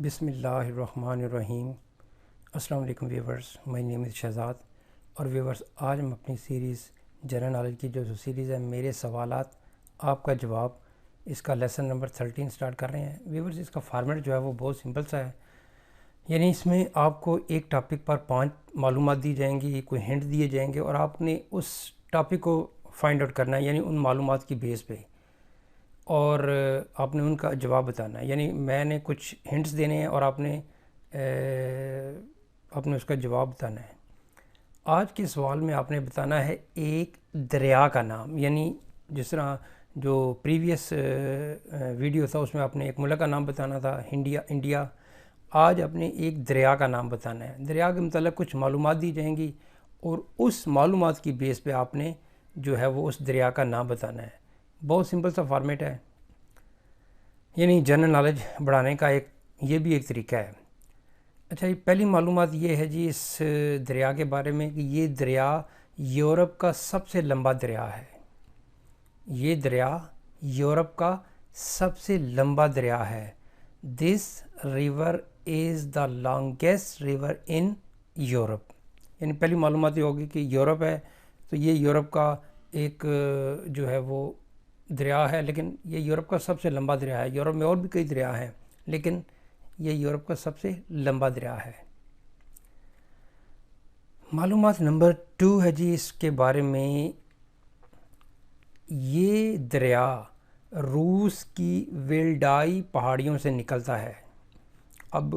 بسم اللہ الرحمن الرحیم۔ السلام علیکم ویورز، مائی نیم از شہزاد۔ اور ویورز، آج ہم اپنی سیریز جنرل نالج کی جو سیریز ہے میرے سوالات آپ کا جواب، اس کا لیسن نمبر 13 سٹارٹ کر رہے ہیں۔ ویورز، اس کا فارمیٹ جو ہے وہ بہت سمپل سا ہے، یعنی اس میں آپ کو ایک ٹاپک پر 5 معلومات دی جائیں گی، کوئی ہنٹ دیے جائیں گے اور آپ نے اس ٹاپک کو فائنڈ آؤٹ کرنا ہے، یعنی ان معلومات کی بیس پہ، اور آپ نے ان کا جواب بتانا ہے۔ یعنی میں نے کچھ ہنٹس دینے ہیں اور آپ نے اس کا جواب بتانا ہے۔ آج کے سوال میں آپ نے بتانا ہے ایک دریا کا نام، یعنی جس طرح جو پریویس ویڈیو تھا اس میں آپ نے ایک ملک کا نام بتانا تھا، انڈیا۔ آج آپ نے ایک دریا کا نام بتانا ہے۔ دریا کے متعلق کچھ معلومات دی جائیں گی اور اس معلومات کی بیس پہ آپ نے جو ہے وہ اس دریا کا نام بتانا ہے۔ بہت سمپل سا فارمیٹ ہے، یعنی جنرل نالج بڑھانے کا یہ بھی ایک طریقہ ہے۔ اچھا جی، پہلی معلومات یہ ہے جی اس دریا کے بارے میں کہ یہ دریا یورپ کا سب سے لمبا دریا ہے۔ یہ دریا یورپ کا سب سے لمبا دریا ہے۔ This river is the longest river in Europe. یعنی پہلی معلومات یہ ہوگی کہ یورپ ہے تو یہ یورپ کا ایک جو ہے وہ دریا ہے، لیکن یہ یورپ کا سب سے لمبا دریا ہے۔ یورپ میں اور بھی کئی دریا ہیں لیکن یہ یورپ کا سب سے لمبا دریا ہے۔ معلومات نمبر 2 ہے جی اس کے بارے میں، یہ دریا روس کی ویلڈائی پہاڑیوں سے نکلتا ہے۔ اب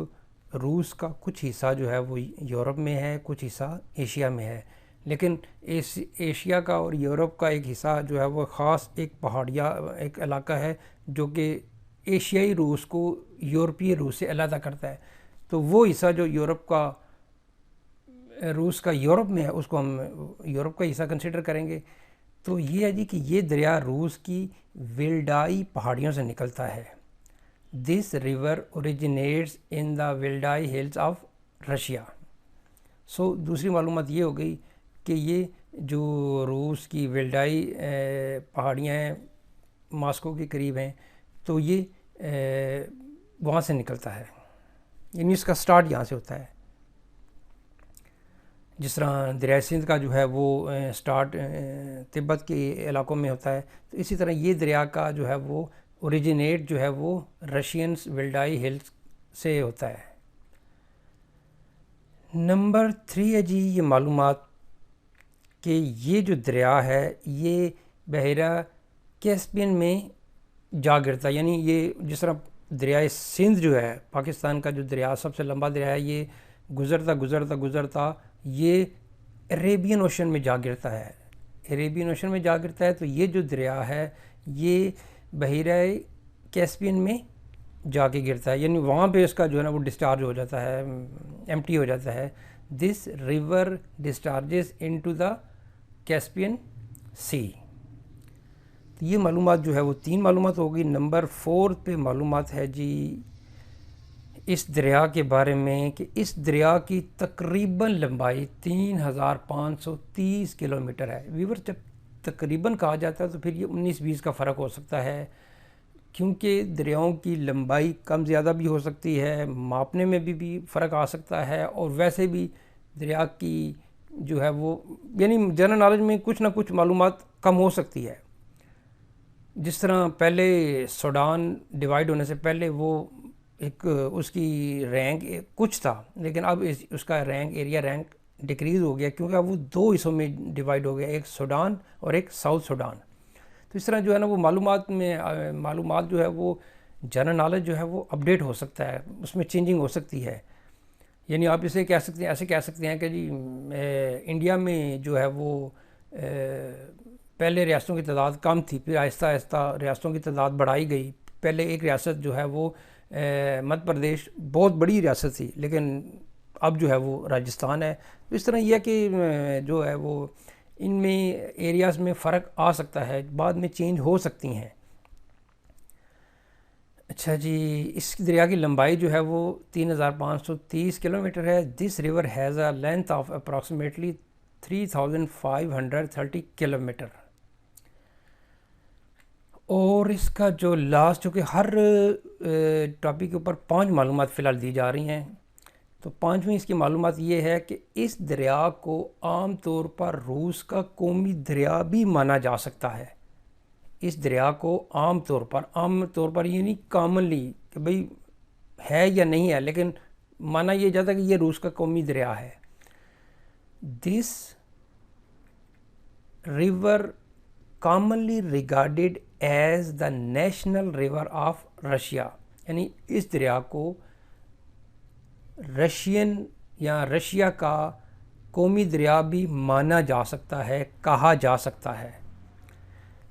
روس کا کچھ حصہ جو ہے وہ یورپ میں ہے، کچھ حصہ ایشیا میں ہے، لیکن ایشیا کا اور یورپ کا ایک حصہ جو ہے وہ خاص ایک علاقہ ہے جو کہ ایشیائی روس کو یورپی روس سے علیحدہ کرتا ہے۔ تو وہ حصہ جو روس کا یورپ میں ہے اس کو ہم یورپ کا حصہ کنسیڈر کریں گے۔ تو یہ ہے جی کہ یہ دریا روس کی ویلڈائی پہاڑیوں سے نکلتا ہے۔ This river originates in the Valdai hills of Russia. دوسری معلومات یہ ہو گئی کہ یہ جو روس کی ویلڈائی پہاڑیاں ہیں ماسکو کے قریب ہیں، تو یہ وہاں سے نکلتا ہے، یعنی اس کا سٹارٹ یہاں سے ہوتا ہے۔ جس طرح دریائے سندھ کا جو ہے وہ سٹارٹ تبت کے علاقوں میں ہوتا ہے، تو اسی طرح یہ دریا کا جو ہے وہ اوریجنیٹ جو ہے وہ رشینس ویلڈائی ہلز سے ہوتا ہے۔ نمبر 3 ہے جی یہ معلومات کہ یہ جو دریا ہے یہ بحیرہ کیسپین میں جا گرتا ہے۔ یعنی یہ جس طرح دریائے سندھ جو ہے پاکستان کا جو دریا سب سے لمبا دریا ہے، یہ گزرتا یہ عربین اوشن میں جا گرتا ہے۔ عربین اوشن میں جا گرتا ہے تو یہ جو دریا ہے یہ بحیرہ کیسپین میں جا کے گرتا ہے، یعنی وہاں پہ اس کا جو ہے نا وہ ڈسچارج ہو جاتا ہے، ایمٹی ہو جاتا ہے۔ This river ڈسچارجز into the Caspian سی۔ تو یہ معلومات جو ہے وہ 3 معلومات ہوگی۔ نمبر 4 پہ معلومات ہے جی اس دریا کے بارے میں کہ اس دریا کی تقریباً لمبائی 3530 کلومیٹر ہے۔ ویور، جب تقریباً کہا جاتا ہے تو پھر یہ 19-20 کا فرق ہو سکتا ہے، کیونکہ دریاؤں کی لمبائی کم زیادہ بھی ہو سکتی ہے، ماپنے میں بھی فرق آ سکتا ہے، اور ویسے بھی دریا کی جو ہے وہ یعنی جنرل نالج میں کچھ نہ کچھ معلومات کم ہو سکتی ہے۔ جس طرح پہلے سوڈان ڈیوائیڈ ہونے سے پہلے وہ ایک اس کی رینک کچھ تھا، لیکن اب اس کا ایریا رینک ڈیکریز ہو گیا کیونکہ اب وہ 2 حصوں میں ڈیوائیڈ ہو گیا، ایک سوڈان اور ایک ساؤتھ سوڈان۔ تو اس طرح جو ہے نا وہ معلومات جو ہے وہ جنرل نالج جو ہے وہ اپڈیٹ ہو سکتا ہے، اس میں چینجنگ ہو سکتی ہے۔ یعنی آپ ایسے کہہ سکتے ہیں کہ جی انڈیا میں جو ہے وہ پہلے ریاستوں کی تعداد کم تھی، پھر آہستہ آہستہ ریاستوں کی تعداد بڑھائی گئی۔ پہلے ایک ریاست جو ہے وہ مدھیہ پردیش بہت بڑی ریاست تھی، لیکن اب جو ہے وہ راجستھان ہے۔ اس طرح یہ کہ جو ہے وہ ان میں ایریاز میں فرق آ سکتا ہے، بعد میں چینج ہو سکتی ہیں۔ اچھا جی، اس دریا کی لمبائی جو ہے وہ 3530 کلومیٹر ہے۔ This river has a length of approximately 3530 kilometre. اور اس کا جو لاسٹ، جو کہ ہر ٹاپک کے اوپر 5 معلومات فی الحال دی جا رہی ہیں، تو 5ویں اس کی معلومات یہ ہے کہ اس دریا کو عام طور پر روس کا قومی دریا بھی مانا جا سکتا ہے۔ اس دریا کو عام طور پر یہ نہیں کامنلی کہ بھئی ہے یا نہیں ہے، لیکن مانا یہ جاتا ہے کہ یہ روس کا قومی دریا ہے۔ This river commonly regarded as the national river of Russia, یعنی اس دریا کو رشین یا رشیا کا قومی دریا بھی مانا جا سکتا ہے، کہا جا سکتا ہے۔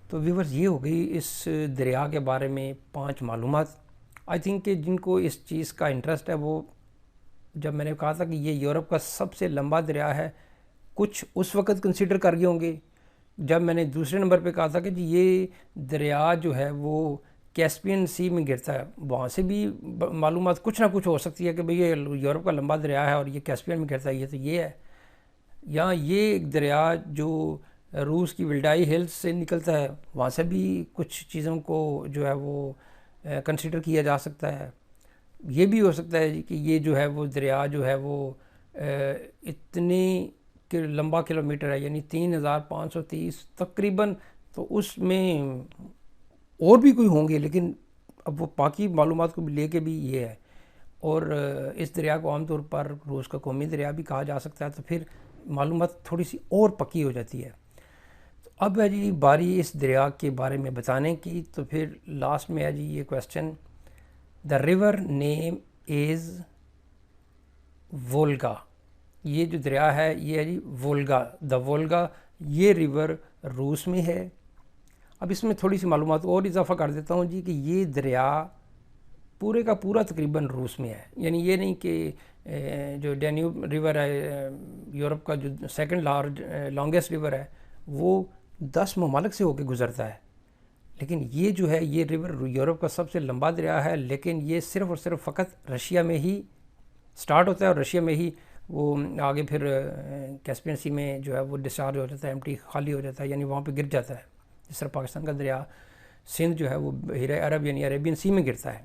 تو ویورز، یہ ہو گئی اس دریا کے بارے میں 5 معلومات۔ آئی تھنک کہ جن کو اس چیز کا انٹرسٹ ہے، وہ جب میں نے کہا تھا کہ یہ یورپ کا سب سے لمبا دریا ہے، کچھ اس وقت کنسیڈر کر گئے ہوں گے جب میں نے دوسرے نمبر پہ کہا تھا کہ جی یہ دریا جو ہے وہ کیسپین سی میں گرتا ہے۔ وہاں سے بھی معلومات کچھ نہ کچھ ہو سکتی ہے کہ بھئی یہ یورپ کا لمبا دریا ہے اور یہ کیسپین میں گرتا ہے، یہ تو یہ ہے۔ یا یہ ایک دریا جو روس کی ولڈائی ہلز سے نکلتا ہے، وہاں سے بھی کچھ چیزوں کو جو ہے وہ کنسیڈر کیا جا سکتا ہے۔ یہ بھی ہو سکتا ہے کہ یہ جو ہے وہ دریا جو ہے وہ اتنی لمبا کلومیٹر ہے، یعنی 3530 تقریباً، تو اس میں اور بھی کوئی ہوں گے، لیکن اب وہ باقی معلومات کو بھی لے کے بھی یہ ہے۔ اور اس دریا کو عام طور پر روس کا قومی دریا بھی کہا جا سکتا ہے، تو پھر معلومات تھوڑی سی اور پکی ہو جاتی ہے۔ تو اب ہے جی باری اس دریا کے بارے میں بتانے کی، تو پھر لاسٹ میں ہے جی یہ question, the river name is Volga. یہ جو دریا ہے یہ ہے جی وولگا، دا وولگا، یہ ریور روس میں ہے۔ اب اس میں تھوڑی سی معلومات اور اضافہ کر دیتا ہوں جی کہ یہ دریا پورے کا پورا تقریباً روس میں ہے، یعنی یہ نہیں کہ جو ڈینیوب ریور ہے یورپ کا جو سیکنڈ لانگیسٹ ریور ہے وہ 10 ممالک سے ہو کے گزرتا ہے، لیکن یہ جو ہے یہ ریور یورپ کا سب سے لمبا دریا ہے، لیکن یہ صرف اور صرف فقط رشیا میں ہی سٹارٹ ہوتا ہے اور رشیا میں ہی وہ آگے پھر کیسپین سی میں جو ہے وہ ڈسچارج ہو جاتا ہے، ایمٹی خالی ہو جاتا ہے، یعنی وہاں پہ گر جاتا ہے، جس طرح پاکستان کا دریا سندھ جو ہے وہ بحیرہ عرب یعنی عربین سی میں گرتا ہے۔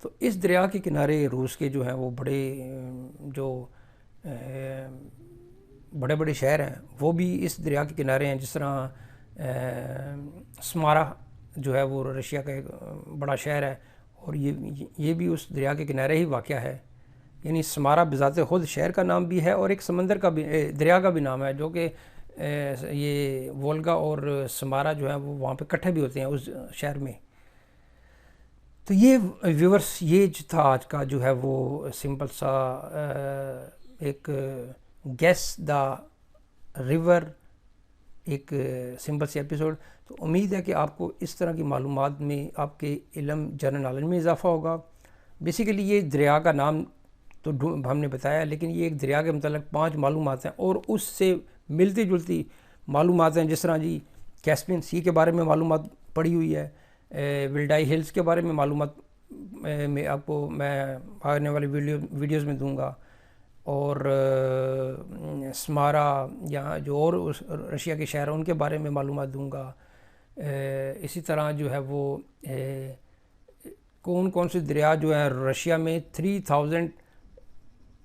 تو اس دریا کے کنارے روس کے جو ہیں وہ بڑے بڑے شہر ہیں، وہ بھی اس دریا کے کنارے ہیں، جس طرح سمارا جو ہے وہ رشیا کا ایک بڑا شہر ہے، اور یہ بھی اس دریا کے کنارے ہی واقع ہے، یعنی سمارا بذات خود شہر کا نام بھی ہے اور ایک سمندر کا بھی دریا کا بھی نام ہے، جو کہ یہ وولگا اور سمارا جو ہے وہ وہاں پہ اکٹھے بھی ہوتے ہیں اس شہر میں۔ تو یہ ویورز، یہ جو تھا آج کا جو ہے وہ سمپل سا ایک گیس دا ریور، ایک سمپل سی ایپیسوڈ۔ تو امید ہے کہ آپ کو اس طرح کی معلومات میں آپ کے علم جنرل نالج میں اضافہ ہوگا۔ بیسیکلی یہ دریا کا نام تو ہم نے بتایا، لیکن یہ ایک دریا کے متعلق 5 معلومات ہیں اور اس سے ملتی جلتی معلومات ہیں، جس طرح جی کیسپین سی کے بارے میں معلومات پڑی ہوئی ہے، ولڈائی ہلز کے بارے میں معلومات میں آپ کو میں آنے والی ویڈیوز میں دوں گا، اور سمارا یا جو اور رشیا کے شہر ہیں ان کے بارے میں معلومات دوں گا۔ اسی طرح جو ہے وہ کون کون سے دریا جو ہیں رشیا میں 3000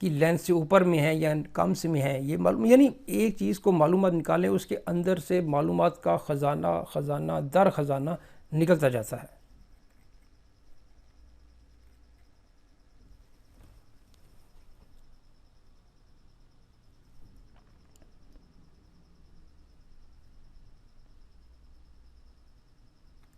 کی لینتھ سے اوپر میں ہیں یا کم سے میں ہیں، یہ معلوم، یعنی ایک چیز کو معلومات نکالیں، اس کے اندر سے معلومات کا خزانہ در خزانہ نکلتا جاتا ہے۔